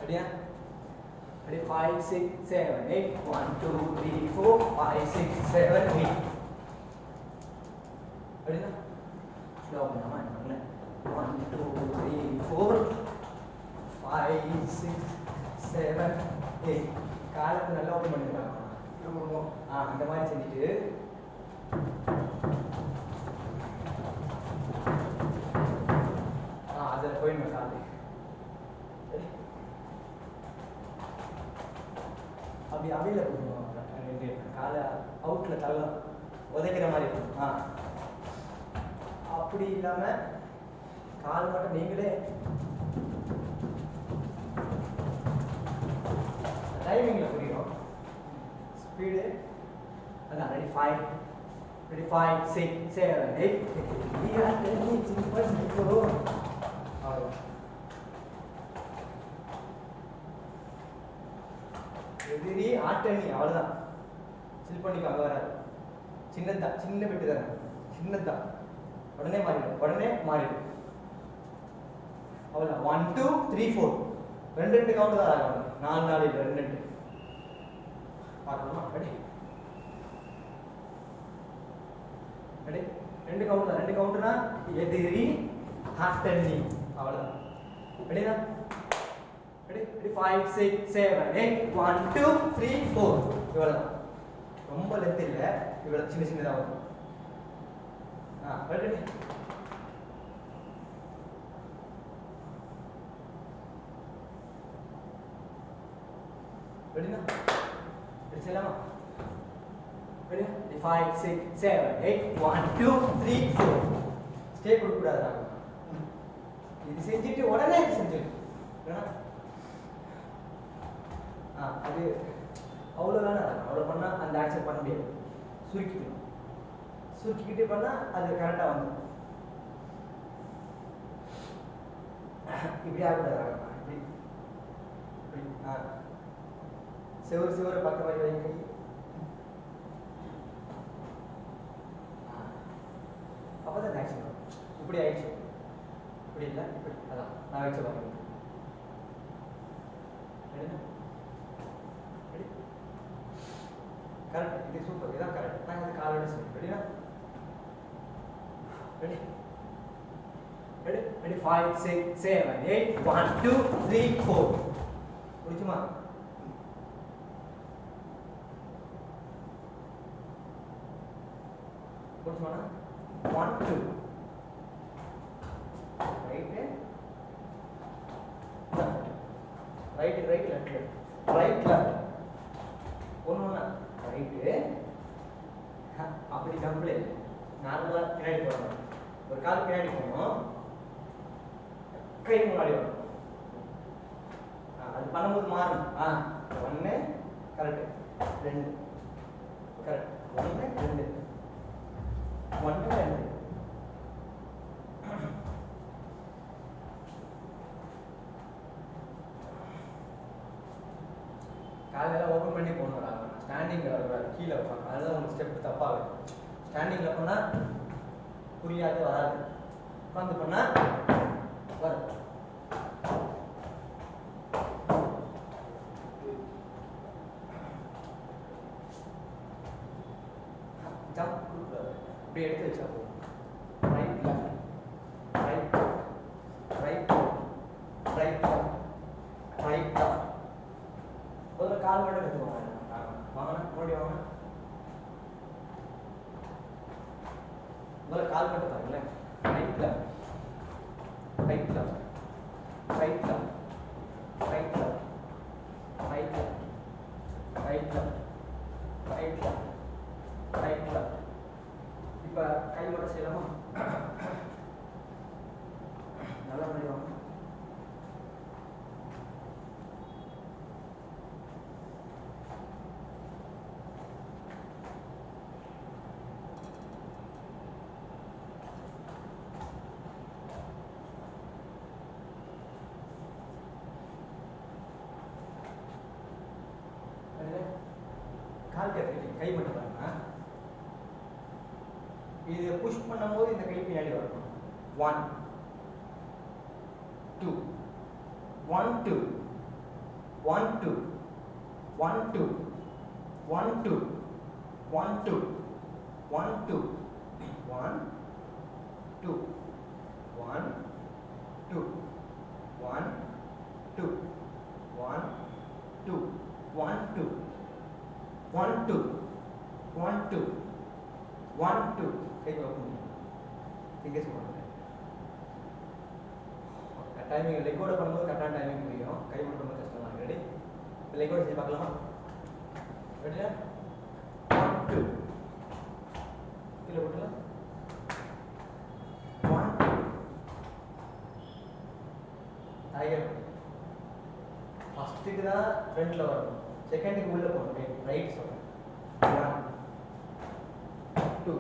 ரெடியா? ரெடி 5 6 7 8 1 2 3 4 5 6 7 8 ரெடியா? ஸ்லோ பண்ணாம பண்ணல 1 2 3 4 5 6 7 8 காலத்தை நல்லா ஓபன் பண்ணிக்கலாம். இந்த மாதிரி செஞ்சுட்டு அதில் போயிடணும் காலு அப்படி அவையில் போடணும். காலை அவுட்டில் தள்ள உதைக்கிற மாதிரி இருக்கும். அப்படி இல்லாமல் கால் மட்டும் நீங்களே டைமிங்கில் புரியும். ஸ்பீடு அதான் ரெடி 5 ரெடி 5 6 7 8 எதிரி ஆட்டணி அவ்வளோதான். சில் பண்ணிக்க அங்கே வராது. சின்னதான், சின்ன பெட்டு தானே, சின்னதான். உடனே மாறிடும். அவ்வளோதான். 1 2 3 4 2 கவுண்ட் தான் ஆகணும். 4 4 இல்லை 2 பார்க்கலாமா? ரெடி ரெடி 2 கவுண்ட் தான். 2 கவுண்ட்னா எதிரி ஆட்டணி அவ்வளோதான். ரெடியா? ரெடி ரெடி 5 6 7 8 1 2 3 4 இவ்வளோதான். ரொம்ப லென்த் இல்லை, இவ்வளோ சின்னதாக வரும். ரெடி ரெடினா செய்யலாமா? ரெடி 5 6 7 8 1 2 3 4 ஸ்டே கொடுக்கக்கூடாது. இது செஞ்சுட்டு உடனே செஞ்சிடும். அது அவ்வளோதானே. அவ்வளோ பண்ணால் அந்த ஆக்ஷன் பண்ண முடியாது. சுருக்கிக்கிட்டே பண்ணால் அது கரெக்டாக வந்துடும். இப்படி ஆகக்கூடாது. இப்படி இப்படி செவரு பார்த்த மாதிரி வைங்க. அப்போ தான் ஆக்ஷன் வரும். இப்படி ஆயிடுச்சு. இப்படி இல்லை, இப்படி அதான் நான் வச்ச பாருங்க. கரெக்ட். இது சூப்பர். இதுதான் கரெக்ட். நான் இது காலோட சொல்லி ரெடியா? ரெடி ரெடி ரெடி 5 6 7 8 1 2 3 4 புரியுமா? புரியுமா? 1 2 ரைட் லெஃப்ட் ரைட் லெஃப்ட் ஒன்று ரைட்டு. அப்படி கம்ப்ளே நார்மலாக பின்னாடி போடணும். ஒரு கால் பின்னாடி போகணும், கை முன்னாடி வரணும். அது பண்ணும்போது மாறணும். 1 கரெக்டு, 2 கரெக்ட், 1 2 1 2 காலையில் ஓப்பன் பண்ணி போகணும். ஸ்டாண்டிங்கில் வரக்கூடாது, கீழே வைப்பாங்க. அதுதான் உங்களுக்கு ஸ்டெப் தப்பாகும். ஸ்டாண்டிங்கில் பண்ணால் புரியாது, வராது. உட்காந்து பண்ணால் வரும். ஜம்ப் கொடுக்கூடாது. இப்படி எடுத்து வச்சா போதும். Right left right right right right left. ஒரு கால் மட்டும் எடுத்துக்கோங்க. வாங்க மறுபடியும் வாங்க. முதல்ல கால் மட்டும் பாருங்களேன். Right left right left right left right left right left right left right left right left. இப்போ கை மட்டும் செய்யலாமா? நல்லா பண்ணிடுவாங்க. கால் கற்றுக்கிட்டு கை மட்டும் பாருங்க. இது புஷ் பண்ணும்போது இந்த கை பின்னாடி வரணும். 1 2 1 2 1 2 1 2 1 2 1 2 1 2 1 2 1 2 1 2 1 2 1 2 1 2 1 2 1 2 கை ஓபன் ஃபிங்கர்ஸ் போடுங்க டைமிங் ரெக்கார்ட் பண்ணும்போது கரெக்டான டைமிங் புரியும் கை பண்ணும்போது கஷ்டமா இருக்கு ரெடி ரெக்கார்ட் செஞ்சு பார்க்கலாமா ரெடியா 1 2 கீழே போட்டுலாம் 1 டைகர் ஃபர்ஸ்ட்டுக்கு தான் ஃப்ரண்ட்ல வரணும் செகண்டுக்கு உள்ள போகணும் ரைட் சொல்றேன் 1 2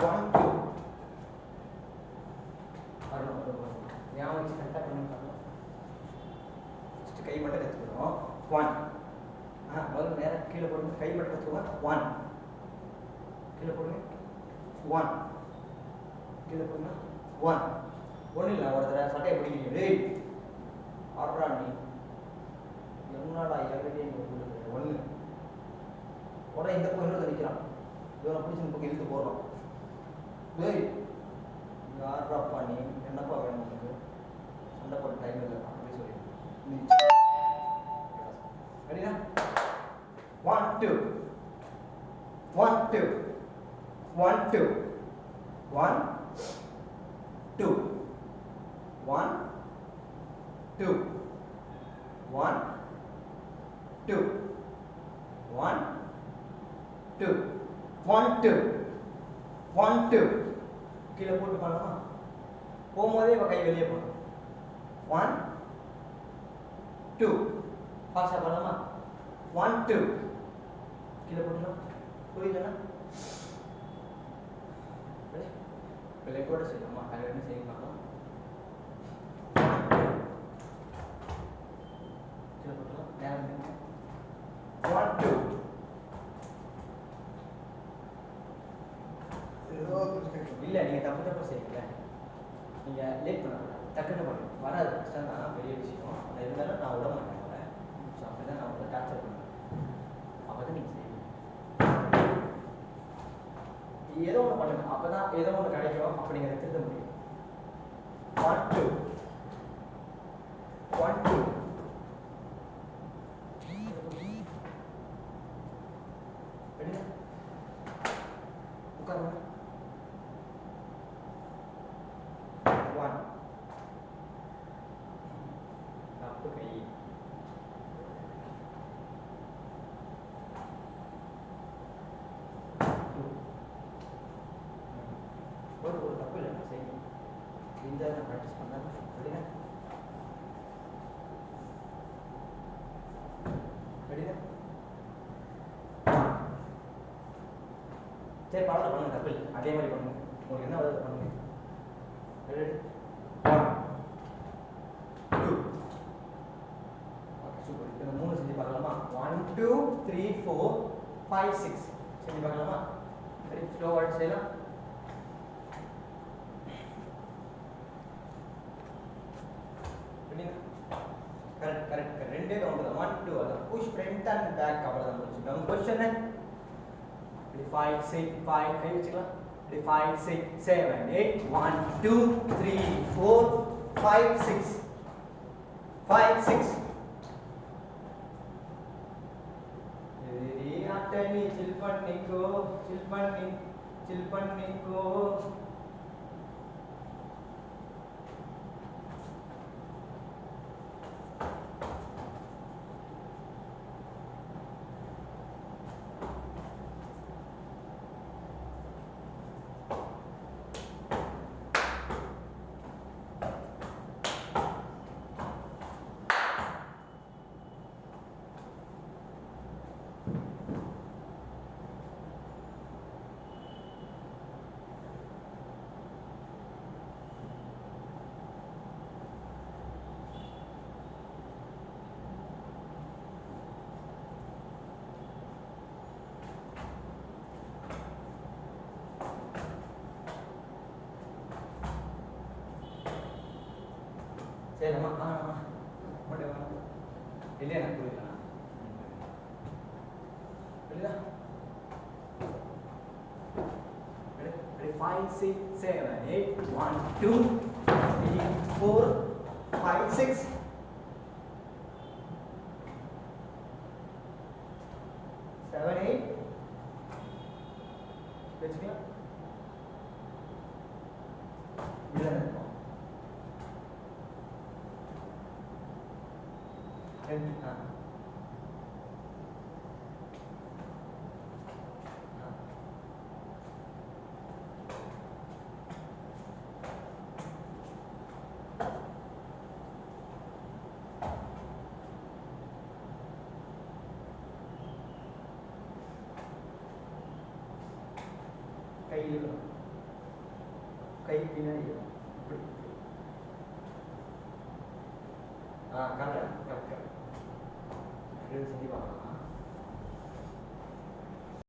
1 2 ஞாபகம் வச்சு கரெக்டாக பண்ணி ஃபஸ்ட்டு கை மட்டும் கற்றுக்கணும் 1 முதல்ல நேரம் கீழே போடுங்க கை மட்டும் கற்றுக்கோங்க 1 கீழே போடுங்க 1 கீழே போடுங்க 1 ஒன்றும் இல்லை ஒரு தடவை சட்டையை பிடிக்கிறீங்க ஆடுறா நீ என்னடா எவ்வளோ ஒன்று உடனே இந்த பக்கம் இன்னொரு நிற்கிறான் இவனை பிடிச்சி இந்த பக்கம் இழுத்து போடுறான் ஏய் யாராப்பா நீ என்னப்பா வேணும் உனக்கு சண்டை போட டைம் இல்லை அப்படி சொல்லி ரெடியா 1 2 1 2 1 2 1 2 1 2 1 2 1 2 1 2 1 2 கீழே போட்டு பண்ணலாமா போகும்போதே இவன் கை வெளியே போகணும் 1 2 ஃபாஸ்டாக பண்ணலாமா 1 2 கீழே போட்டுலாம் புரியுதுண்ணா பிள்ளை கூட செய்யலாமா அது என்ன செய்ய பார்க்கலாம் கீழே போட்டுலாம் நேரம் 1 2 இல்லை நீங்கள் தப்பு செய்யல நீங்கள் லேட் பண்ணக்கூடாது டக்குன்னு பண்ணுங்க வராது கஷ்டம் தான் பெரிய விஷயம் அது இருந்தாலும் நான் விட மாட்டேன் அவரை ஸோ அப்படி தான் நான் உங்களை டார்ச்சர் பண்ணுவேன் அப்போ தான் நீங்கள் செய்வீங்க ஏதோ ஒன்று பண்ணுங்க அப்போ தான் ஏதோ ஒன்று கிடைக்கும் அப்போ நீங்கள் திருத்த முடியும் 1 2 1 2 உட்காருங்க 1 தப்பு கை ஒரு தப்பு இல்லை செய்யணும் இந்த ப்ராக்டிஸ் பண்ணாங்க ரெடியா ரெடியா சரி பரவாயில்ல பண்ணுங்க தப்பு இல்லை அதே மாதிரி பண்ணுங்க உங்களுக்கு என்ன வருது பண்ணுங்க ரெடி 1 2 ஓகே சூப்பர் இந்த மூணு செஞ்சு பார்க்கலாமா 1 2 3 4 5 6 செஞ்சு பார்க்கலாமா ரெடி ஸ்லோ வாட் செய்யலாம் கரெக்ட் ரெண்டே கவுண்ட் தான் 1 2 அதான் புஷ் ஃப்ரண்ட் அண்ட் பேக் அவ்வளவுதான் முடிச்சுட்டோம் क्वेश्चन है 5 6 5 கை வச்சுக்கலாம் 5 6 7 8 1 2 3 4 5 6 5 6 ये आटनी चिल பண்ணிக்கோ சரி அம்மா whatever. இல்லையா எனக்கு புரியல. புரியுதா? Ready? 5, 6, 7, 8. 1, 2, 3, 4, 5, 6. 7, 8. வச்சுக்கலாம். இதுதான் இருக்கும். 10. கையில் கை பின்னாடி இப்படி கரெக்டாக கரெக்டாக செஞ்சு பார்க்கலாம்.